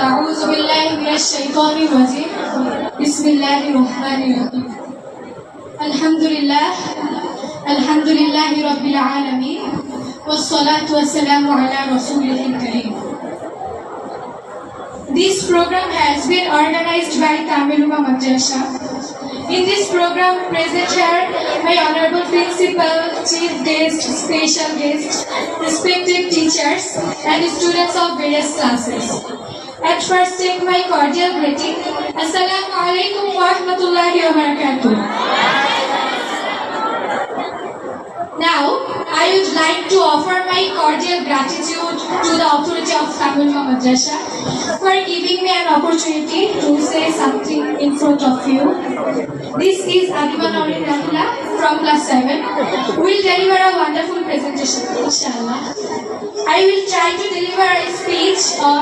أعوذ بالله من الشيطان الرجيم بسم الله الرحمن الرحيم الحمد لله رب العالمين والصلاة والسلام على رسوله الكريم. This program has been organized by Tamiluma Madrasa. In this program, present here my honorable principal, chief guest, special guests, respected teachers, and students of various classes. At first, take my cordial greeting. Assalamu alaikum wa rahmatullahi wa barakatuh. Now, I would like to offer my cordial gratitude to the authority of Tamiluma Madrasa for giving me an opportunity to say something in front of you. This is Adima Naurin Rahila from class 7. We will deliver a wonderful presentation, inshallah. I will try to deliver a speech on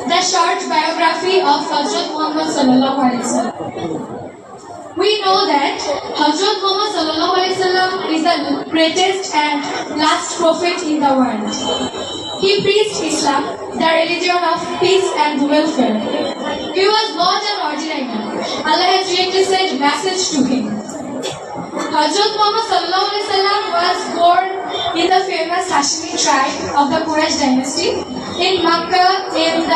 the short biography of Hazrat Muhammad sallallahu alaihi wasallam. We know that Hazrat Muhammad sallallahu alaihi wasallam is the greatest and last prophet in the world. He preached Islam, the religion of peace and welfare. He was not an ordinary man. Allah has directly sent message to him. Hazrat Muhammad sallallahu alaihi wasallam was born in the famous Hashimi tribe of the Quraysh dynasty in Makkah in the